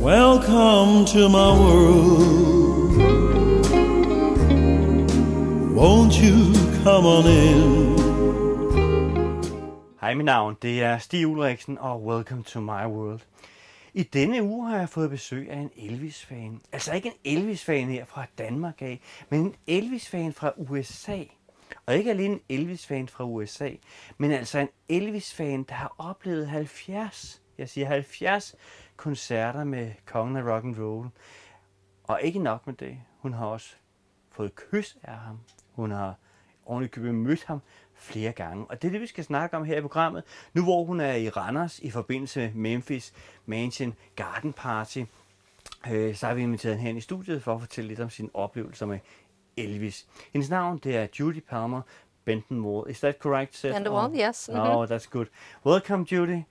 Welcome to my world. Won't you come on in? Hej, mit navn det er Stig Ulriksen, og welcome to my world. I denne uge har jeg fået besøg af en Elvis-fan. Altså ikke en Elvis-fan her fra Danmark af, men en Elvis-fan fra USA. Og ikke alene en Elvis-fan fra USA, men altså en Elvis-fan, der har oplevet 70 koncerter med kongen af rock and roll. Og ikke nok med det, hun har også fået kys af ham. Hun har ovenikøbet mødt ham flere gange. Og det er det, vi skal snakke om her i programmet. Nu hvor hun er i Randers i forbindelse med Memphis Mansion Garden Party, så har vi inviteret hende hen i studiet for at fortælle lidt om sine oplevelser med Elvis. Hendes navn det er Judy Palmer Benton Wall. Is that correct, Seth? Benton Wall, yes. Oh, that's good. Welcome, Judy.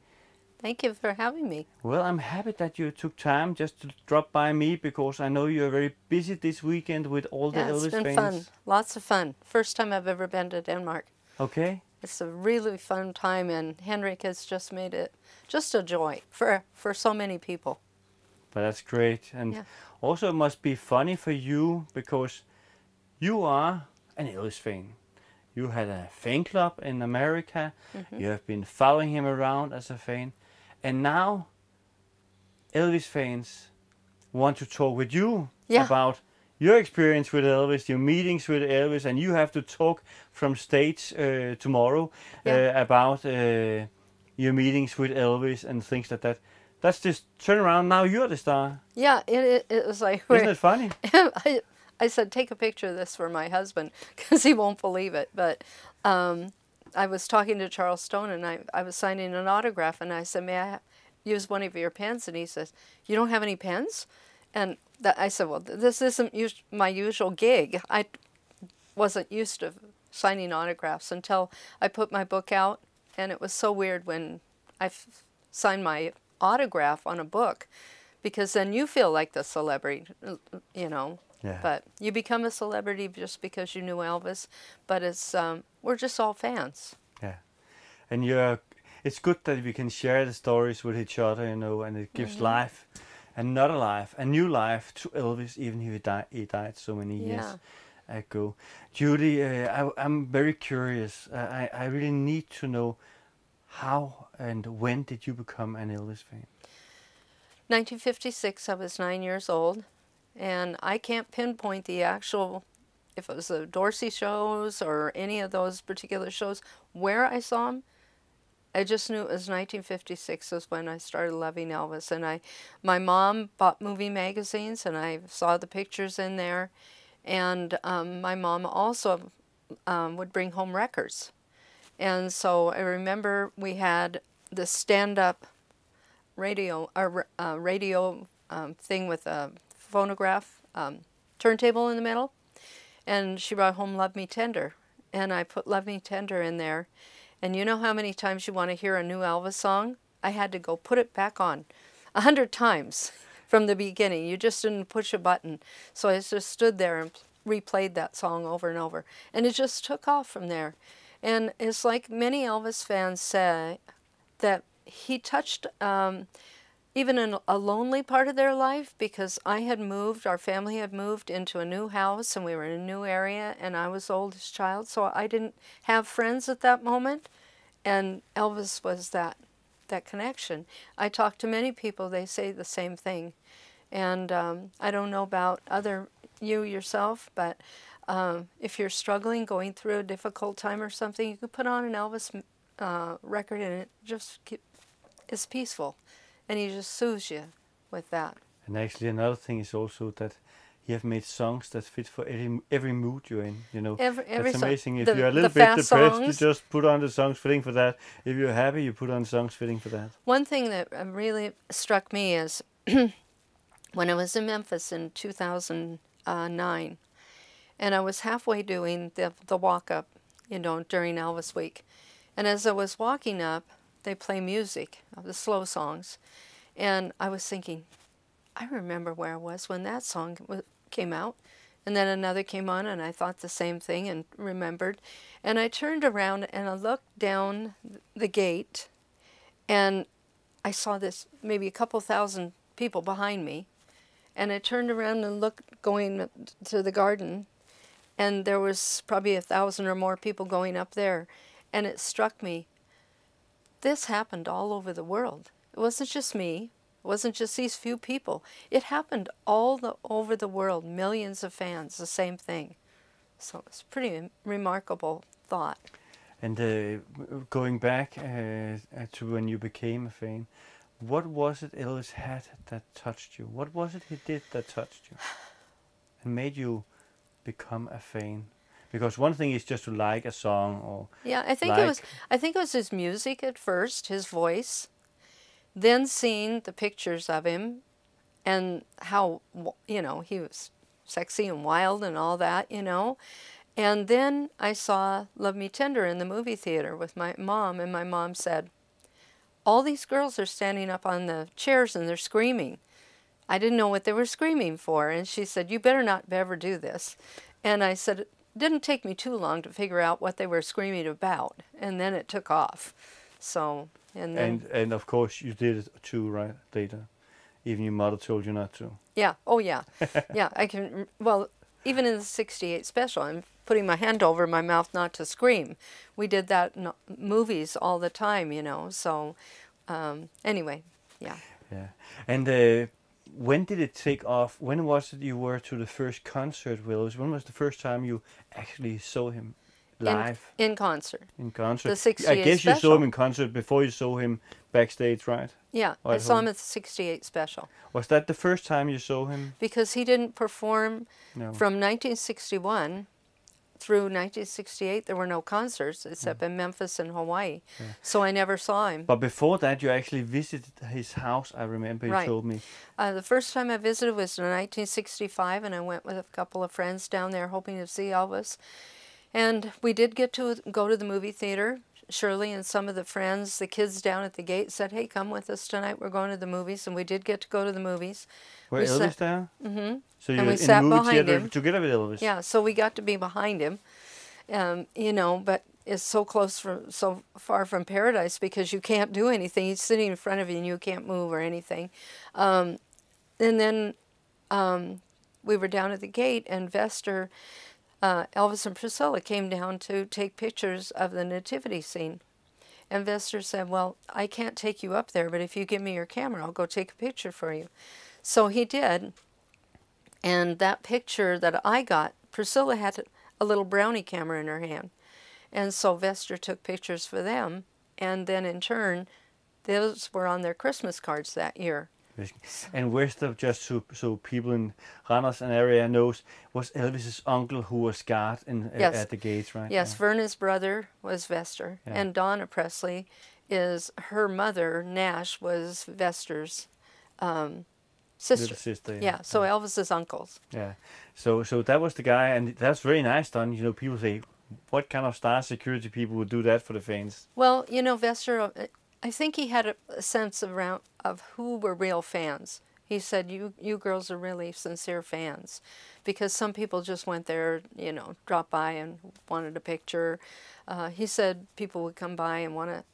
Thank you for having me. Well, I'm happy that you took time just to drop by me because I know you're very busy this weekend with all the Elvis it's been fans. fun. Lots of fun. First time I've ever been to Denmark. Okay. It's a really fun time, and Henrik has just made it just a joy for so many people. But that's great. And also it must be funny for you because you are an Elvis fan. You had a fan club in America. You have been following him around as a fan. And now Elvis fans want to talk with you about your experience with Elvis, your meetings with Elvis, and you have to talk from stage tomorrow about your meetings with Elvis and things like that. That's just turn around. Now you're the star. Yeah, it was like... Isn't it funny? I said, take a picture of this for my husband because he won't believe it. But I was talking to Charles Stone and I was signing an autograph and I said, may I use one of your pens? And he says, you don't have any pens? And I said, well, this isn't my usual gig. I wasn't used to signing autographs until I put my book out. And it was so weird when I signed my autograph on a book because then you feel like the celebrity, you know. Yeah. But you become a celebrity just because you knew Elvis. But it's we're just all fans. Yeah. And it's good that we can share the stories with each other, you know, and it gives life, another life, a new life to Elvis, even if he died so many years ago. Judy, I'm very curious. I really need to know how and when did you become an Elvis fan? 1956, I was 9 years old, and I can't pinpoint the actual, if it was the Dorsey shows or any of those particular shows, where I saw him. I just knew it was 1956 was when I started loving Elvis. And my mom bought movie magazines, and I saw the pictures in there. And my mom also would bring home records. And so I remember we had the stand-up radio thing with a phonograph turntable in the middle. And she brought home Love Me Tender. And I put Love Me Tender in there. And you know how many times you want to hear a new Elvis song? I had to go put it back on 100 times from the beginning. You just didn't push a button. So I just stood there and replayed that song over and over. And it just took off from there. And it's like many Elvis fans say that he touched even in a lonely part of their life, because I had moved, our family had moved into a new house and we were in a new area and I was the oldest child, so I didn't have friends at that moment, and Elvis was that connection. I talk to many people, they say the same thing, and I don't know about you yourself, but if you're struggling, going through a difficult time or something, you could put on an Elvis record and it just is peaceful. And he just soothes you with that. And actually another thing is also that he have made songs that fit for every mood you're in, you know. Every That's amazing. song. If you're a little bit depressed, you just put on the songs fitting for that. If you're happy, you put on songs fitting for that. One thing that really struck me is when I was in Memphis in 2009, and I was halfway doing the walk-up, you know, during Elvis Week. And as I was walking up, they play music, the slow songs. And I was thinking, I remember where I was when that song came out. And then another came on and I thought the same thing and remembered. And I turned around and I looked down the gate and I saw this maybe a couple thousand people behind me, and I turned around and looked going to the garden, and there was probably 1,000 or more people going up there, and it struck me, this happened all over the world. It wasn't just me. It wasn't just these few people. It happened over the world, millions of fans, the same thing. So it's a pretty remarkable thought. And going back to when you became a fan, what was it Elvis had that touched you? What was it he did that touched you and made you become a fan? Because one thing is just to like a song, or yeah, I think it was his music at first, his voice, then seeing the pictures of him, and how, you know, he was sexy and wild and all that, you know. And then I saw Love Me Tender in the movie theater with my mom, and my mom said, all these girls are standing up on the chairs and they're screaming. I didn't know what they were screaming for, and she said, you better not ever do this. And I said, it didn't take me too long to figure out what they were screaming about, and then it took off. So, and then... And of course you did it too, right, later? Even your mother told you not to. Yeah, oh yeah. Yeah, I can, well, even in the 68 special, I'm putting my hand over my mouth not to scream. We did that in movies all the time, you know, so anyway, yeah. Yeah, and when did it take off? When was it you were to the first concert with Elvis? When was the first time you actually saw him live? In concert. In concert. The 68 I guess special. you saw him in concert before you saw him backstage, right? Yeah, I saw him at the 68 special. Was that the first time you saw him? Because he didn't perform from 1961 through 1968. There were no concerts except in Memphis and Hawaii. Yeah. So I never saw him. But before that, you actually visited his house, I remember you told me. The first time I visited was in 1965, and I went with a couple of friends down there hoping to see Elvis. And we did get to go to the movie theater. Shirley and some of the friends, the kids down at the gate said, hey, come with us tonight. We're going to the movies. And we did get to go to the movies. Were Elvis there? Mm-hmm. So you were in the movie theater together with Elvis? Yeah, so we got to be behind him. You know, but it's so so far from paradise because you can't do anything. He's sitting in front of you and you can't move or anything. And then we were down at the gate, and Vester... Elvis and Priscilla came down to take pictures of the nativity scene. And Vester said, well, I can't take you up there, but if you give me your camera, I'll go take a picture for you. So he did. And that picture that I got, Priscilla had a little brownie camera in her hand. And so Vester took pictures for them. And then in turn, those were on their Christmas cards that year. And Vester, just so people in Randers and area knows, was Elvis's uncle who was guard at the gates, right? Yes, Verna's brother was Vester, and Donna Presley is her mother. Nash was Vester's sister. Little sister. Yeah. So Elvis's uncles. Yeah. So that was the guy, and that's very nice done. You know, people say, what kind of star security people would do that for the fans? Well, you know, Vester. I think he had a sense of who were real fans. He said, you girls are really sincere fans. Because some people just went there, you know, dropped by and wanted a picture. He said people would come by and want to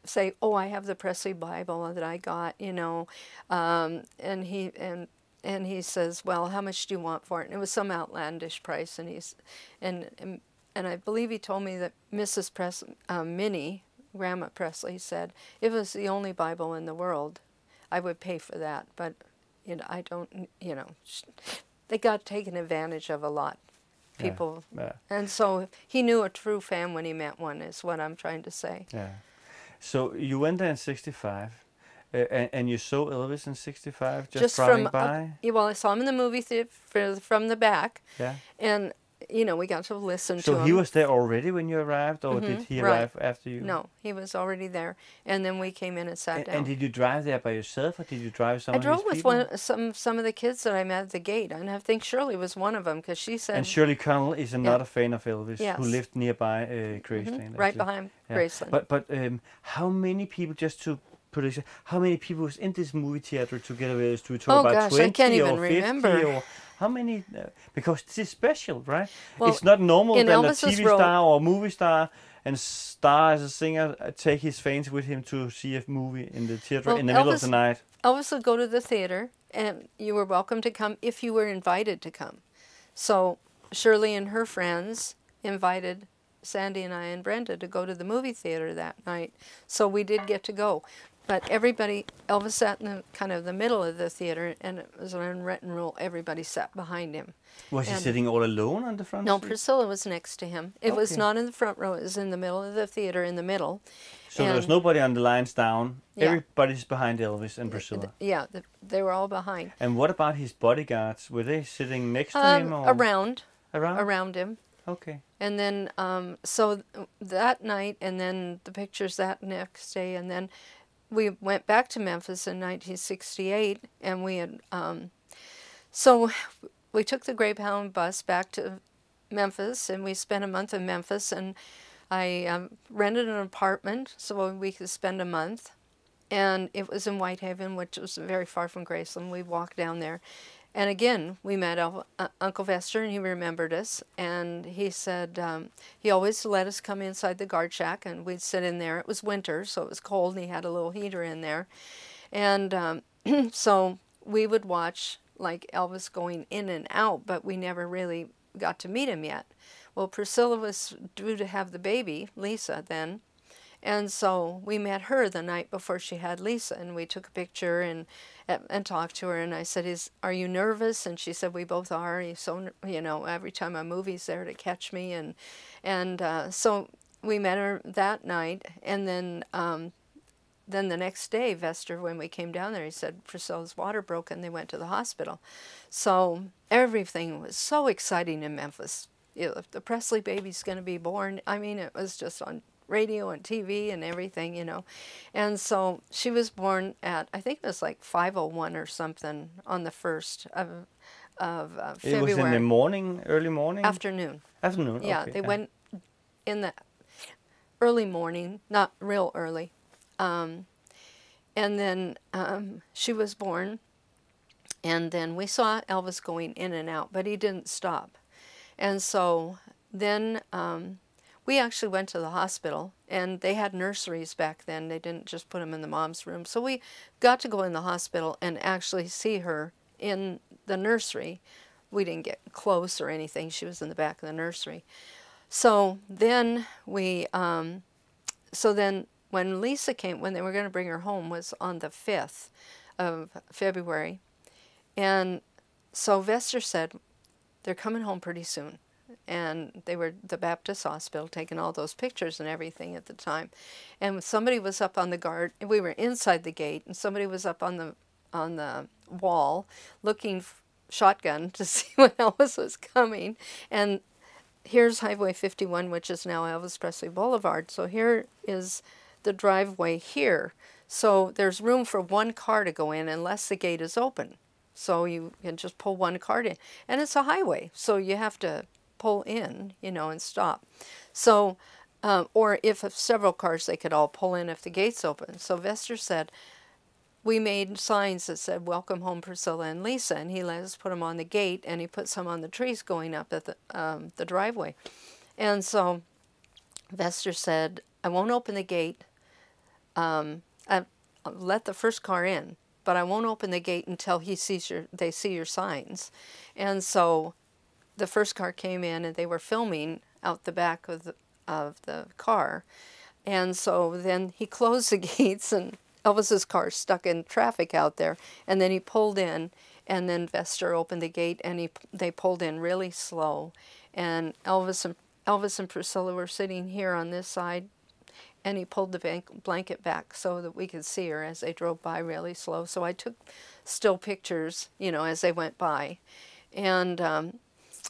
say, oh, I have the Presley Bible that I got, you know. And he says, well, how much do you want for it? And it was some outlandish price. And I believe he told me that Mrs. Presley, Minnie, Grandma Presley, said, if it was the only Bible in the world, I would pay for that. But, you know, I don't, you know, they got taken advantage of a lot. People. Yeah. And so he knew a true fan when he met one, is what I'm trying to say. Yeah. So you went there in 65, and you saw Elvis in 65, just driving by? Well, I saw him in the movie theater from the back. Yeah. And... you know, we got to listen to him. So he was there already when you arrived, or did he arrive after you? No, he was already there. And then we came in and sat down. And did you drive there by yourself, or did you drive some of his people? I drove with some of the kids that I met at the gate, and I think Shirley was one of them, because she said... And Shirley Connell is another fan of Elvis, who lived nearby Graceland. Right behind Graceland. But how many people, just to put it, how many people was in this movie theater together with us? Do we talk about 20 I can't even or 50 remember. Or how many? Because this is special, right? Well, it's not normal that a TV star or movie star and star as a singer, take his fans with him to see a movie in the theater Well, in the middle of the night? Elvis would go to the theater, and you were welcome to come if you were invited to come. So Shirley and her friends invited Sandy and I and Brenda to go to the movie theater that night. So we did get to go. But everybody, Elvis sat in the kind of the middle of the theater, and it was an unwritten rule, everybody sat behind him. Was he sitting all alone on the front No, seat? Priscilla was next to him. It was not in the front row, it was in the middle of the theater, in the middle. So there was nobody on the lines down. Yeah. Everybody's behind Elvis and Priscilla. Yeah, they were all behind. And what about his bodyguards? Were they sitting next to him or Around around? him. Okay. And then, so that night, and then the pictures that next day, and then we went back to Memphis in 1968, and we had, so we took the Greyhound bus back to Memphis, and we spent a month in Memphis, and I rented an apartment so we could spend a month, and it was in Whitehaven, which was very far from Graceland. We walked down there, and again, we met Uncle Vester, and he remembered us, and he said he always let us come inside the guard shack, and we'd sit in there. It was winter, so it was cold, and he had a little heater in there. And so we would watch like Elvis going in and out, but we never really got to meet him yet. Well, Priscilla was due to have the baby, Lisa, then. And so we met her the night before she had Lisa, and we took a picture and talked to her. And I said, "Are you nervous?" And she said, "We both are. So, you know, every time a movie's there to catch me." And so we met her that night. And then the next day, Vester, when we came down there, he said Priscilla's water broke and they went to the hospital. So everything was so exciting in Memphis. You know, if the Presley baby's going to be born, I mean, it was just on radio and TV and everything, you know. And so she was born at, I think it was like 5:01 or something on the 1st of February. It was in the morning, early morning? Afternoon. Afternoon, Yeah, okay. they went in the early morning, not real early. And then she was born, and then we saw Elvis going in and out, but he didn't stop. And so then we actually went to the hospital, and they had nurseries back then. They didn't just put him in the mom's room. So we got to go in the hospital and actually see her in the nursery. We didn't get close or anything. She was in the back of the nursery. So then when Lisa came, when they were going to bring her home, was on the 5th of February. And so Vester said, they're coming home pretty soon. And they were at the Baptist Hospital taking all those pictures and everything at the time. And somebody was up on the guard. We were inside the gate, and somebody was up on the wall looking shotgun to see when Elvis was coming. And here's Highway 51, which is now Elvis Presley Boulevard. So here is the driveway here. So there's room for one car to go in unless the gate is open. So you can just pull one car in. And it's a highway, so you have to pull in, you know, and stop. So, or if several cars, they could all pull in if the gate's open. So Vester said, we made signs that said, "Welcome home, Priscilla and Lisa," and he let us put them on the gate, and he put some on the trees going up at the driveway. And so Vester said, "I won't open the gate. I'll let the first car in, but I won't open the gate until they see your signs." And so the first car came in, and they were filming out the back of the car. And so then he closed the gates, and Elvis's car stuck in traffic out there. And then he pulled in, and then Vester opened the gate, and they pulled in really slow. And Elvis and Priscilla were sitting here on this side, and he pulled the blanket back so that we could see her as they drove by really slow. So I took still pictures, you know, as they went by. And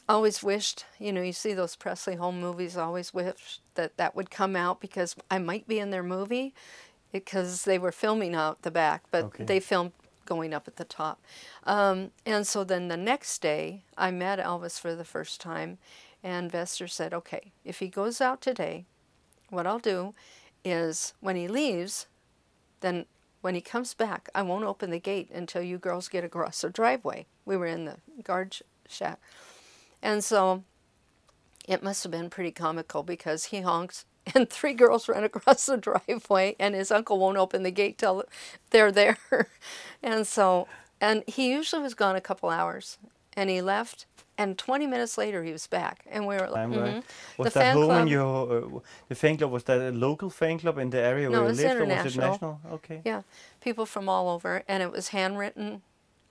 always wished, you know, you see those Presley home movies, always wished that would come out because I might be in their movie, because they were filming out the back, but Okay. they filmed going up at the top. And so then the next day, I met Elvis for the first time, and Vester said, "Okay, if he goes out today, what I'll do is when he leaves, then when he comes back, I won't open the gate until you girls get across the driveway." We were in the guard shack. And so it must have been pretty comical because he honks and 3 girls run across the driveway, and his uncle won't open the gate till they're there. And so, and he usually was gone a couple hours, and he left, and 20 minutes later he was back, and we were like, Right. Was The that fan home club- in your the fan club? Was that a local fan club in the area No, where it you was lived, or was it international. national? Okay. yeah, people from all over, and it was handwritten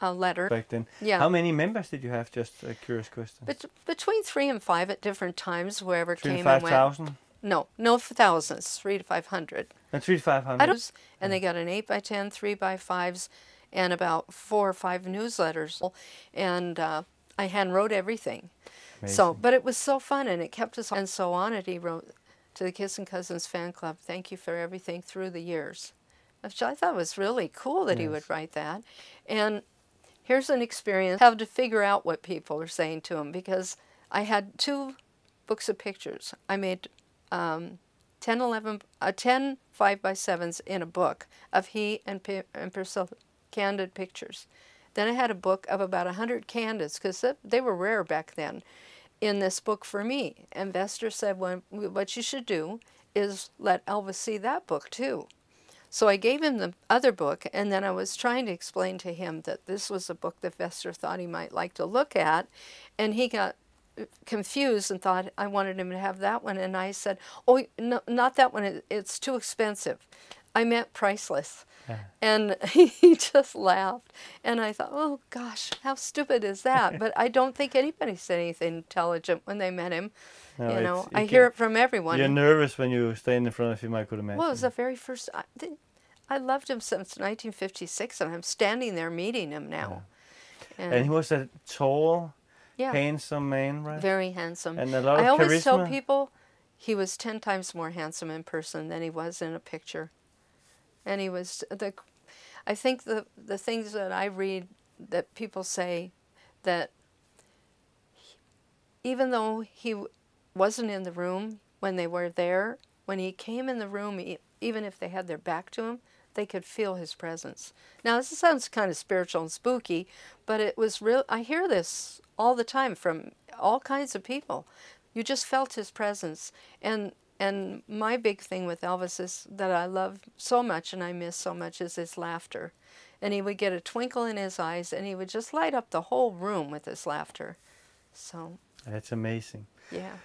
letter. Back then. Yeah. How many members did you have? Just a curious question. Between 3 and 5 at different times, wherever it 3 to came and went. 5,000? No, thousands, 3 to 500. 3 to 500? I don't, and they got an 8x10, 3x5s, and about 4 or 5 newsletters. And I hand wrote everything. So, Amazing. but it was so fun, and it kept us. And so on it, he wrote to the Kissing Cousins fan club, "Thank you for everything through the years," which I thought was really cool that he would Yes. write that. And here's an experience. Have to figure out what people were saying to him, because I had 2 books of pictures. I made 10 5x7s in a book of he and Priscilla, candid pictures. Then I had a book of about 100 candids, because they were rare back then, in this book for me. And Vester said, well, what you should do is let Elvis see that book too. So I gave him the other book, and then I was trying to explain to him that this was a book that Vester thought he might like to look at, and he got confused and thought I wanted him to have that one. And I said, oh, no, not that one, it's too expensive. I meant priceless. And he just laughed. And I thought, oh gosh, how stupid is that? But I don't think anybody said anything intelligent when they met him. No, You know, it's- I hear it from everyone. You're nervous when you stand in front of him, I could imagine. Well, it was the very first. I loved him since 1956, and I'm standing there meeting him now. And he was a tall, yeah, handsome man, right? very handsome. And a lot of I always tell charisma. people he was 10 times more handsome in person than he was in a picture. And he was I think the things that I read that people say, that even though he wasn't in the room when they were there, when he came in the room, even if they had their back to him, they could feel his presence. Now, this sounds kind of spiritual and spooky, but it was real. I hear this all the time from all kinds of people. You just felt his presence. And my big thing with Elvis is that I love so much and I miss so much is his laughter. And he would get a twinkle in his eyes, and he would just light up the whole room with his laughter. So, That's amazing. yeah.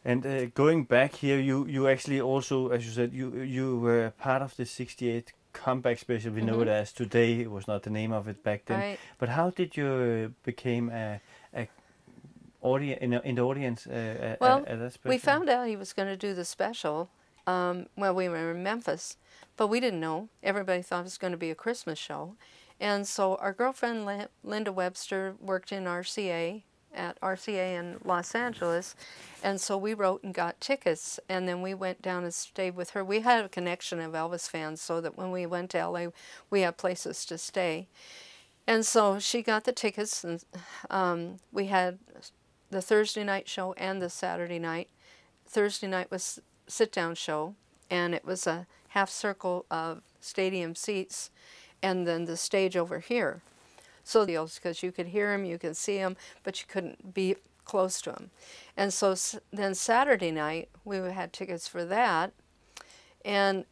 And going back here, you actually also, as you said, you were part of the '68 comeback special. We know it as Today. It was not the name of it back then. Right. But how did you became a audience in the audience Well, at that special? we found out he was going to do the special when we were in Memphis, but we didn't know. Everybody thought it was going to be a Christmas show. And so our girlfriend Linda Webster worked in RCA, at RCA in Los Angeles, and so we wrote and got tickets, and then we went down and stayed with her. We had a connection of Elvis fans, so that when we went to LA, we had places to stay. And so she got the tickets, and we had the Thursday night show and the Saturday night. Thursday night was sit-down show, and it was a half circle of stadium seats, and then the stage over here. So because you could hear him, you could see him, but you couldn't be close to him. And so then Saturday night, we had tickets for that, and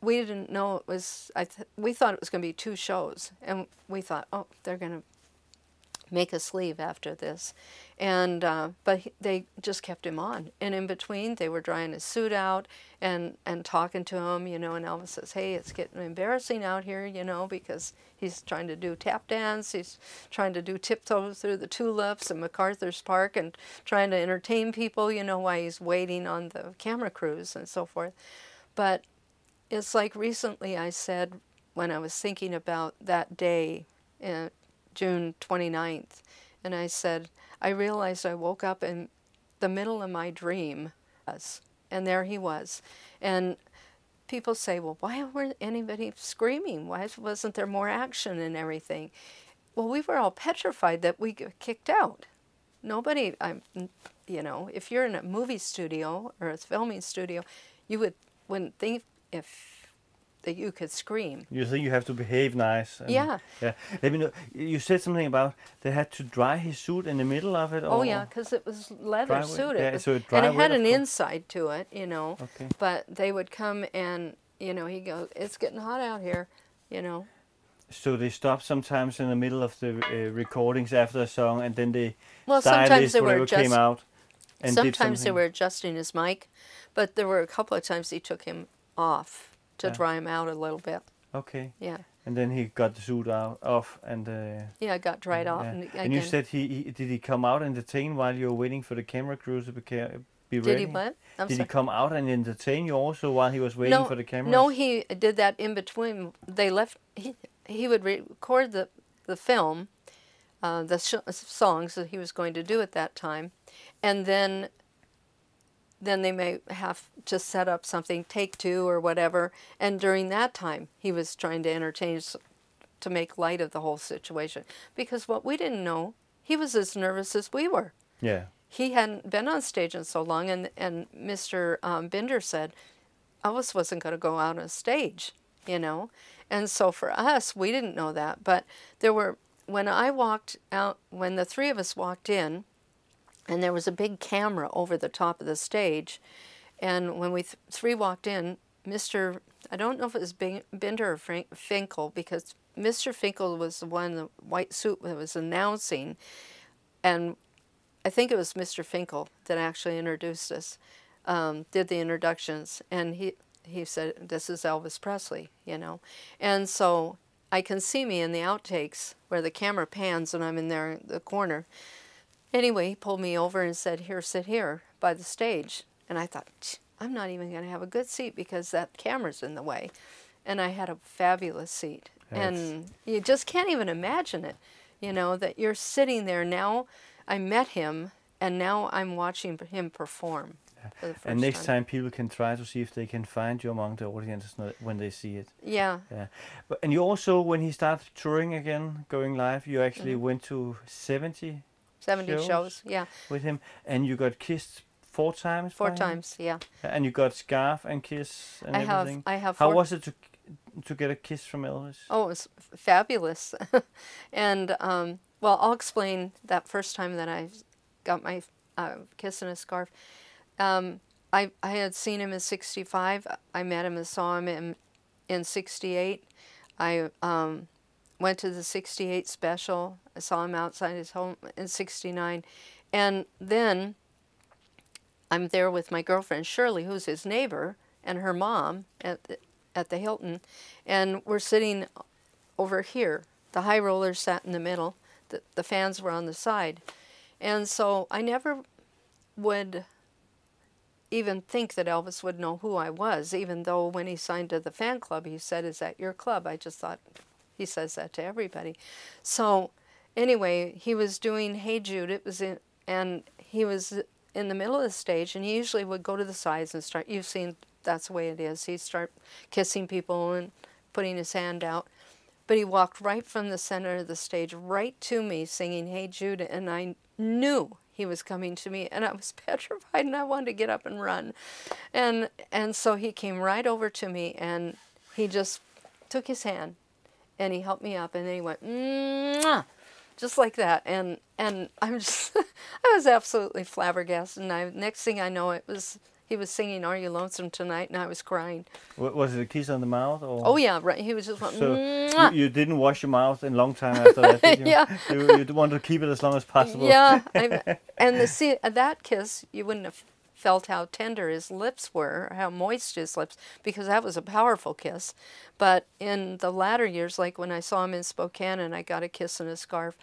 we didn't know it was, we thought it was going to be 2 shows, and we thought, oh, they're going to make us leave after this. And but they just kept him on, and in between they were drying his suit out and talking to him, you know, and Elvis says, hey, it's getting embarrassing out here, you know, because he's trying to do tap dance, he's trying to do tiptoe through the tulips and MacArthur's Park and trying to entertain people, you know, while he's waiting on the camera crews and so forth. But it's like recently I said, when I was thinking about that day, June 29th, and I said, I realized I woke up in the middle of my dream, and there he was. And people say, well, why weren't anybody screaming? Why wasn't there more action and everything? Well, we were all petrified that we got kicked out. Nobody, you know, if you're in a movie studio or a filming studio, you wouldn't think if that you could scream. You think you have to behave nice. And, Yeah. Yeah. Let me know. You said something about they had to dry his suit in the middle of it. Oh Or yeah, because it was leather dry wet? suit. Yeah, It was, so it dry and it had wet, of an course. inside to it, you know. Okay. But they would come and, you know, he'd go, "It's getting hot out here," you know. So they stopped sometimes in the middle of the recordings after a song, and then they Well, stylist, sometimes they were whatever came out, and did Sometimes they something. were adjusting his mic, but there were a couple of times he took him off to Yeah. dry him out a little bit. Okay. Yeah. And then he got the suit off, and Yeah, it got dried off. yeah. And, And you again, said did he come out and entertain while you were waiting for the camera crew to be did ready? he what? I'm Did he sorry. come out and entertain you also while he was waiting No, for the cameras? no, he did that in between. They left. He would record the film, the songs that he was going to do at that time, and then they may have to set up something, take two or whatever. And during that time, he was trying to entertain, to make light of the whole situation. Because what we didn't know, he was as nervous as we were. Yeah. He hadn't been on stage in so long, and Mr. Binder said Elvis wasn't going to go out on stage, you know. And so for us, we didn't know that. But there were, when I walked out, when the three of us walked in, and there was a big camera over the top of the stage, and when we three walked in, I don't know if it was Binder or Finkel, because Mr. Finkel was the one in the white suit that was announcing, and I think it was Mr. Finkel that actually introduced us, did the introductions, and he said, "This is Elvis Presley," you know. And so I can see me in the outtakes where the camera pans and I'm in there in the corner. Anyway, he pulled me over and said, "Here, sit here by the stage." And I thought, I'm not even going to have a good seat because that camera's in the way. And I had a fabulous seat. And you just can't even imagine it, you know, that you're sitting there now. I met him, and now I'm watching him perform. For the first And next time people can try to see if they can find you among the audience when they see it. Yeah. Yeah. And you also, when he started touring again, going live, you actually went to 70 shows, yeah. with him, and you got kissed 4 times. 4 by him? times, yeah. And you got scarf and kiss and everything. I have. How 4 was it to get a kiss from Elvis? Oh, it was fabulous. And, well, I'll explain that first time that I got my kiss and a scarf. I had seen him in '65. I met him and saw him in '68. I went to the '68 special. I saw him outside his home in '69. And then I'm there with my girlfriend Shirley, who's his neighbor, and her mom at the Hilton. And we're sitting over here. The high rollers sat in the middle. The fans were on the side. And so I never would even think that Elvis would know who I was, even though when he signed to the fan club, he said, "Is that your club?" I just thought, he says that to everybody. So anyway, he was doing Hey Jude. And he was in the middle of the stage, and he usually would go to the sides and start, you've seen, that's the way it is. He'd start kissing people and putting his hand out. But he walked right from the center of the stage right to me singing Hey Jude, and I knew he was coming to me, and I was petrified, and I wanted to get up and run. And so he came right over to me, and he just took his hand, and he helped me up, and then he went, "Mwah!" Just like that. And I'm just, I was absolutely flabbergasted, and next thing I know, he was singing Are You Lonesome Tonight, and I was crying. Was it a kiss on the mouth? Or? Oh yeah, right. He was just went, So "Mwah!" you didn't wash your mouth in a long time after that, did you? Yeah. You want to keep it as long as possible. Yeah, and that kiss, you wouldn't have felt how tender his lips were, how moist his lips, because that was a powerful kiss. But in the latter years, like when I saw him in Spokane and I got a kiss and a scarf,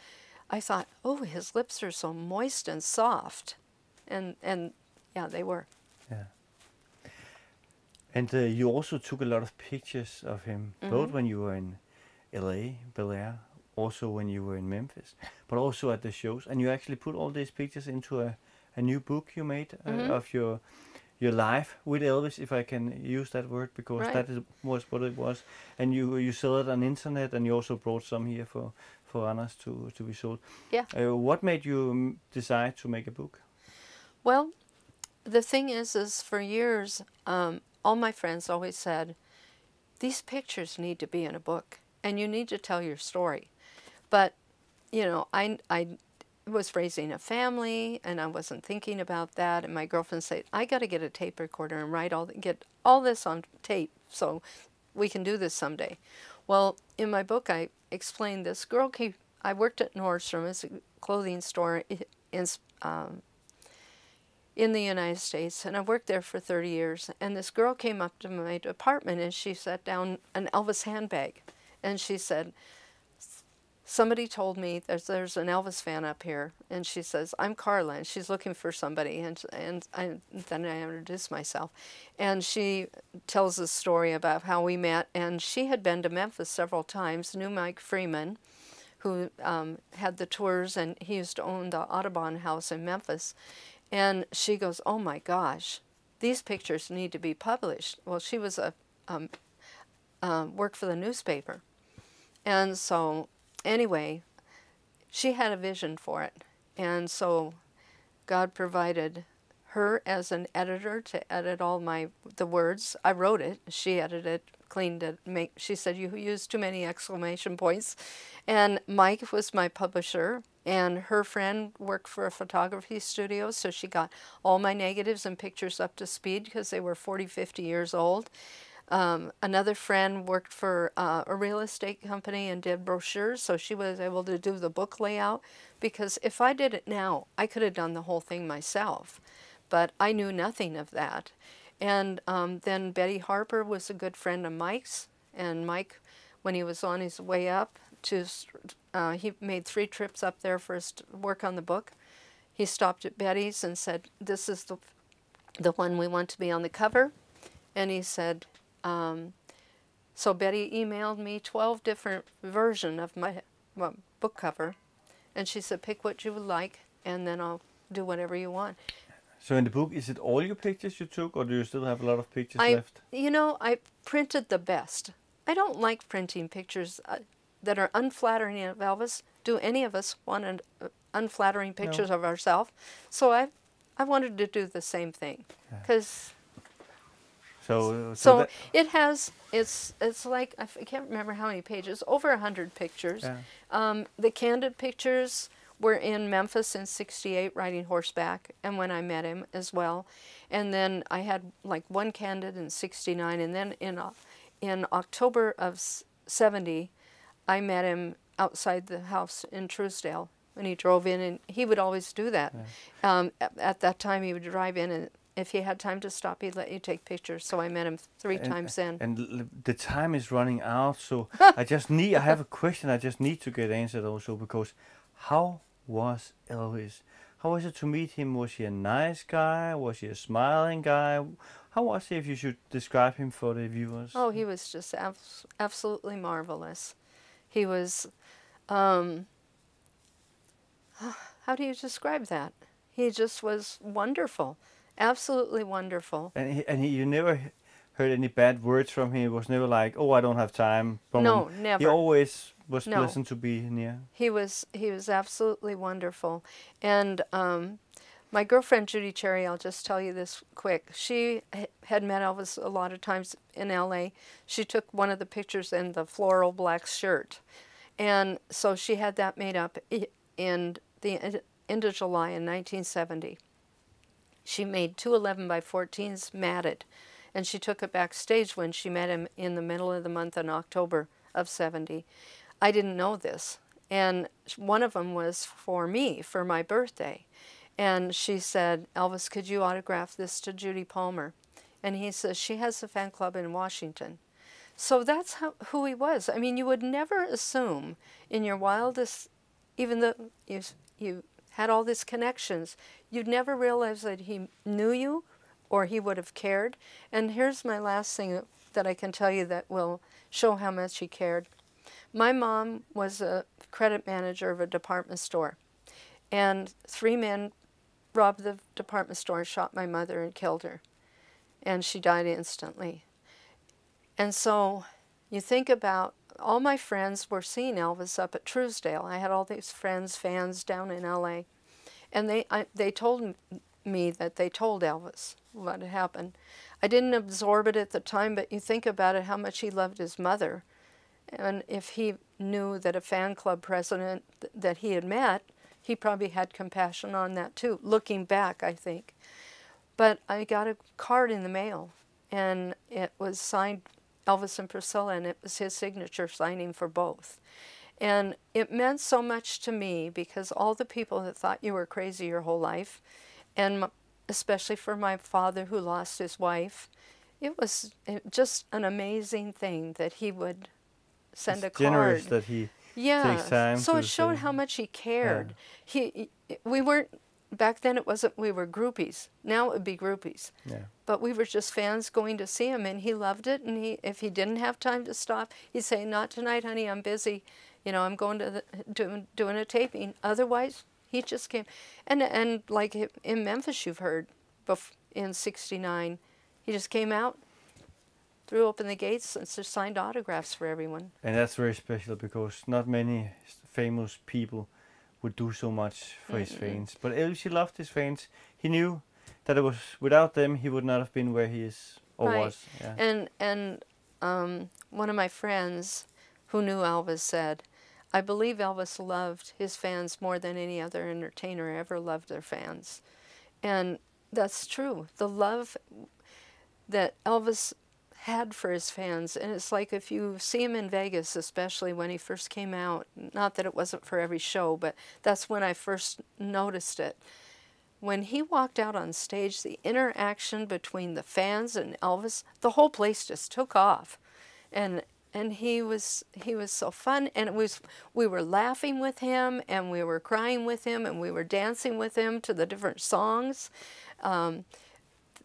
I thought, oh, his lips are so moist and soft. And yeah, they were. Yeah. And you also took a lot of pictures of him, both when you were in LA, Bel Air, also when you were in Memphis, but also at the shows. And you actually put all these pictures into a new book you made of your life with Elvis, if I can use that word, because Right. that was what it was. And you sell it on internet, and you also brought some here for others to be sold. Yeah. What made you decide to make a book? Well, the thing is for years, all my friends always said, these pictures need to be in a book, and you need to tell your story. But, you know, I was raising a family, and I wasn't thinking about that. And my girlfriend said, I got to get a tape recorder and get all this on tape so we can do this someday. Well, in my book, I explained this girl came. I worked at Nordstrom, as a clothing store in the United States, and I worked there for 30 years. And this girl came up to my apartment, and she set down an Elvis handbag, and she said, somebody told me there's an Elvis fan up here, and she says, I'm Carla, and she's looking for somebody, and then I introduced myself. And she tells a story about how we met, and she had been to Memphis several times, knew Mike Freeman, who had the tours, and he used to own the Audubon House in Memphis. And she goes, oh my gosh, these pictures need to be published. Well, she was worked for the newspaper. And so anyway, she had a vision for it. And so God provided her as an editor to edit all the words. I wrote it, she edited it, cleaned it, she said, you used too many exclamation points. And Mike was my publisher, and her friend worked for a photography studio, so she got all my negatives and pictures up to speed because they were 40, 50 years old. Another friend worked for a real estate company and did brochures, so she was able to do the book layout, because if I did it now, I could have done the whole thing myself, but I knew nothing of that. And then Betty Harper was a good friend of Mike's, and Mike, when he was on his way up to, he made 3 trips up there for his work on the book. He stopped at Betty's and said, this is the one we want to be on the cover. And he said, so Betty emailed me 12 different versions of my book cover, and she said, pick what you would like, and then I'll do whatever you want. So in the book, is it all your pictures you took, or do you still have a lot of pictures left? You know, I printed the best. I don't like printing pictures that are unflattering of Elvis. Do any of us want unflattering pictures of ourselves? So I wanted to do the same thing, because so it has, it's like, I can't remember how many pages, over 100 pictures. Yeah. The candid pictures were in Memphis in '68 riding horseback, and when I met him as well. And then I had like one candid in '69, and then in October of '70, I met him outside the house in Truesdale when he drove in, and he would always do that. Yeah. At that time, he would drive in, and if he had time to stop, he'd let you take pictures. So I met him 3 times then. And the time is running out, so I have a question I just need to get answered also, because how was Elvis? How was it to meet him? Was he a nice guy? Was he a smiling guy? How was he, if you should describe him for the viewers? Oh, he was just absolutely marvelous. He was, how do you describe that? He just was wonderful. Absolutely wonderful. And you never heard any bad words from him? It was never like, oh, I don't have time. No, never. He always was pleasant to be near. He was absolutely wonderful. And my girlfriend Judy Cherry, I'll just tell you this quick. She had met Elvis a lot of times in L.A. She took one of the pictures in the floral black shirt, and so she had that made up in the end of July in 1970. She made 2 11x14s matted, and she took it backstage when she met him in the middle of the month in October of '70. I didn't know this, and one of them was for me, for my birthday. And she said, Elvis, could you autograph this to Judy Palmer? And he says, she has a fan club in Washington. So that's who he was. I mean, you would never assume in your wildest, even though you had all these connections, you'd never realize that he knew you or he would have cared. And here's my last thing that I can tell you that will show how much he cared. My mom was a credit manager of a department store, and 3 men robbed the department store and shot my mother and killed her, and she died instantly. And so you think about, all my friends were seeing Elvis up at Truesdale. I had all these friends, fans down in L.A., and they told me that they told Elvis what had happened. I didn't absorb it at the time, but you think about it, how much he loved his mother. And if he knew that a fan club president that he had met, he probably had compassion on that too, looking back, I think. But I got a card in the mail, and it was signed Elvis and Priscilla, and it was his signature signing for both. And it meant so much to me, because all the people that thought you were crazy your whole life, and especially for my father who lost his wife, it was just an amazing thing that he would send a card. Generous that he takes time. So it showed how much he cared. Yeah. We weren't, back then it wasn't, we were groupies. Now it would be groupies. Yeah. But we were just fans going to see him, and he loved it. And if he didn't have time to stop, he'd say, "Not tonight, honey, I'm busy. You know, I'm going to doing a taping." Otherwise, he just came. And like in Memphis, you've heard, in '69, he just came out, threw open the gates, and just signed autographs for everyone. And that's very special, because not many famous people would do so much for his fans. But Elvis, he loved his fans. He knew that it was without them he would not have been where he is or was. Yeah. And one of my friends who knew Elvis said, "I believe Elvis loved his fans more than any other entertainer ever loved their fans." And that's true. The love that Elvis had for his fans, and it's like if you see him in Vegas, especially when he first came out, not that it wasn't for every show, but that's when I first noticed it. When he walked out on stage, the interaction between the fans and Elvis, the whole place just took off. And he was so fun, and we were laughing with him, and we were crying with him, and we were dancing with him to the different songs.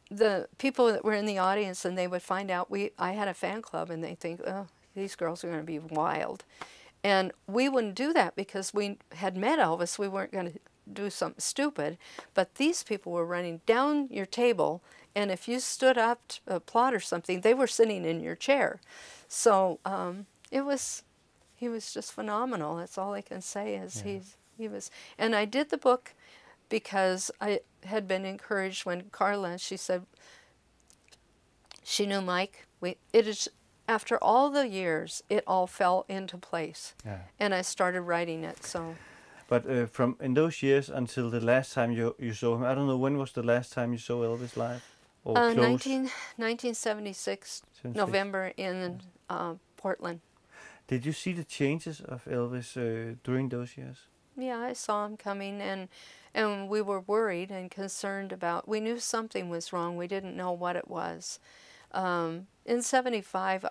The people that were in the audience, and they would find out I had a fan club, and they think, "Oh, these girls are going to be wild." And we wouldn't do that because we had met Elvis. We weren't going to do something stupid. But these people were running down your table, and if you stood up to applaud or something, they were sitting in your chair. So he was just phenomenal. That's all I can say is he was. And I did the book because I had been encouraged when Carla, she said, she knew Mike. It is, after all the years, it all fell into place. Yeah. And I started writing it, so. But from in those years until the last time you saw him, I don't know, when was the last time you saw Elvis live? Or 1976, November in Portland. Did you see the changes of Elvis during those years? Yeah, I saw him coming, and we were worried and concerned about, we knew something was wrong, we didn't know what it was. In 75,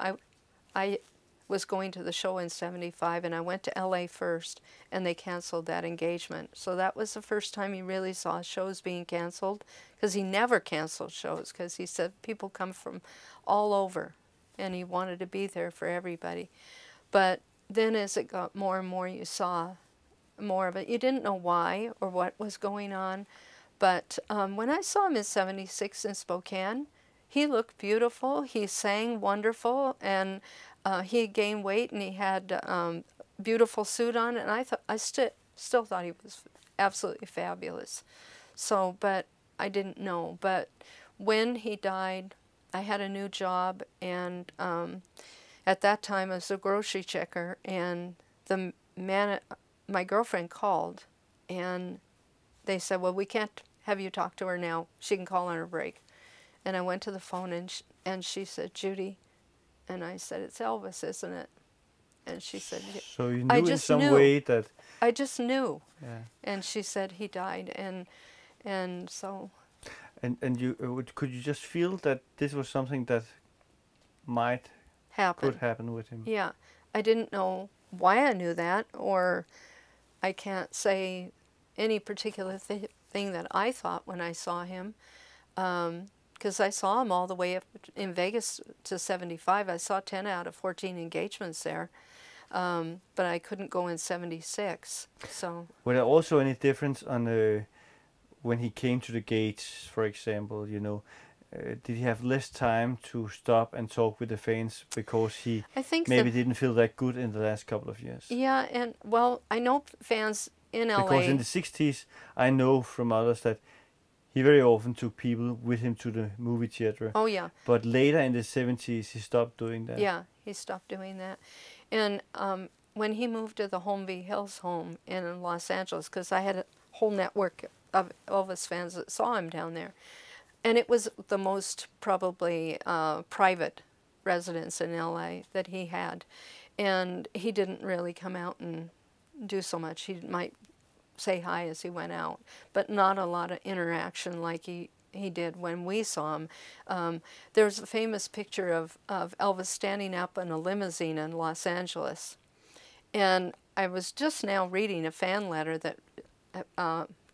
I was going to the show in 75, and I went to LA first, and they canceled that engagement. So that was the first time he really saw shows being canceled, because he never canceled shows, because he said people come from all over, and he wanted to be there for everybody. But then as it got more and more, you saw more of it. You didn't know why or what was going on, but when I saw him in 76 in Spokane, he looked beautiful, he sang wonderful, and he had gained weight, and he had a beautiful suit on, and I still thought he was absolutely fabulous. So, but I didn't know. But when he died, I had a new job, and at that time I was a grocery checker, and the man, my girlfriend called, and they said, "Well, we can't have you talk to her now. She can call on her break." And I went to the phone, and she said, "Judy," and I said, "It's Elvis, isn't it?" And she said, "So you knew in some way that..." I just knew. Yeah. And she said he died, and so. And you could you just feel that this was something that could happen with him? Yeah, I didn't know why I knew that, or I can't say any particular thing that I thought when I saw him. Because I saw him all the way up in Vegas to 75. I saw 10 out of 14 engagements there, but I couldn't go in 76. So. Were there also any difference on when he came to the gates, for example? You know, did he have less time to stop and talk with the fans because he maybe didn't feel that good in the last couple of years? Yeah, and well, I know fans in LA. Because in the 60s, I know from others that he very often took people with him to the movie theater. Oh yeah. But later in the 70s, he stopped doing that. Yeah, he stopped doing that. And when he moved to the Holmby Hills home in Los Angeles, because I had a whole network of Elvis fans that saw him down there, and it was the most probably private residence in LA that he had, and he didn't really come out and do so much. He might say hi as he went out, but not a lot of interaction like he did when we saw him. There's a famous picture of Elvis standing up in a limousine in Los Angeles, and I was just now reading a fan letter that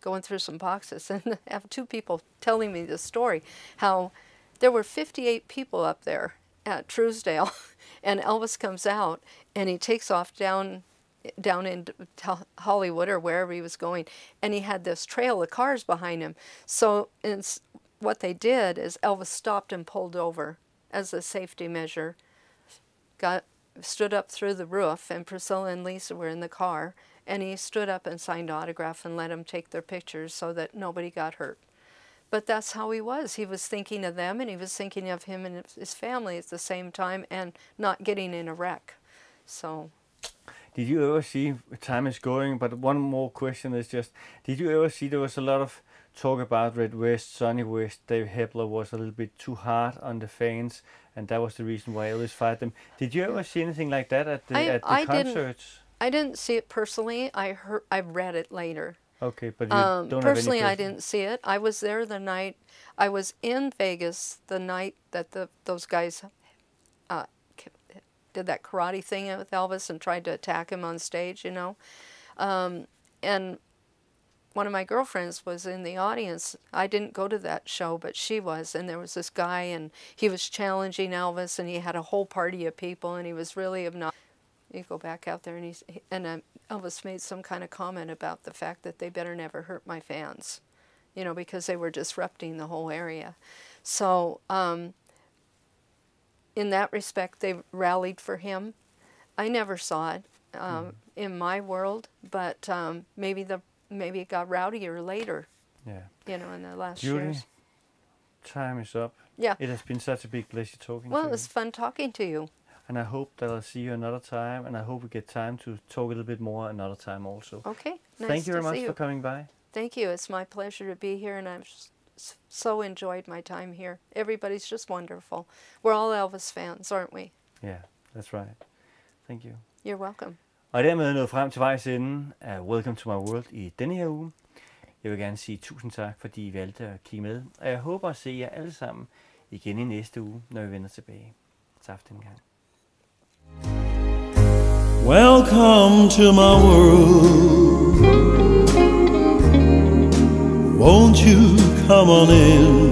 going through some boxes, and I have two people telling me this story, how there were 58 people up there at Truesdale, and Elvis comes out and he takes off down into Hollywood or wherever he was going, and he had this trail of cars behind him. So what they did is Elvis stopped and pulled over as a safety measure, stood up through the roof, and Priscilla and Lisa were in the car, and he stood up and signed autograph and let them take their pictures so that nobody got hurt. But that's how he was. He was thinking of them, and he was thinking of him and his family at the same time, and not getting in a wreck. So. Did you ever see, time is going, but one more question is just, did you ever see there was a lot of talk about Red West, Sonny West, Dave Hepler was a little bit too hard on the fans, and that was the reason why Elvis fired them. Did you ever see anything like that at the concerts? I didn't see it personally. I read it later. Okay, but you don't have any personally, I didn't see it. I was there the night. I was in Vegas the night that those guys did that karate thing with Elvis and tried to attack him on stage, you know. And one of my girlfriends was in the audience. I didn't go to that show, but she was. And there was this guy, and he was challenging Elvis, and he had a whole party of people, and he was really obnoxious. You go back out there, and Elvis made some kind of comment about the fact that they better never hurt my fans, you know, because they were disrupting the whole area. So in that respect, they rallied for him. I never saw it in my world, but maybe it got rowdier later. Yeah. You know, in the last Julie, years. time is up. Yeah. It has been such a big pleasure talking to you. Well, it was fun talking to you. And I hope that I'll see you another time, and I hope we get time to talk a little bit more another time also. Okay. Nice Thank you very much see for coming by. Thank you. It's my pleasure to be here, and I've so enjoyed my time here. Everybody's just wonderful. We're all Elvis fans, aren't we? Yeah, that's right. Thank you. You're welcome. Og dermed nået frem til vejs ende af Welcome to my World i denne her uge. Jeg vil gerne sige tusind tak, fordi I valgte at kigge med, og jeg håber at se jer alle sammen igen i næste uge, når vi vender tilbage. Tak for den gang. Welcome to my world. Won't you come on in?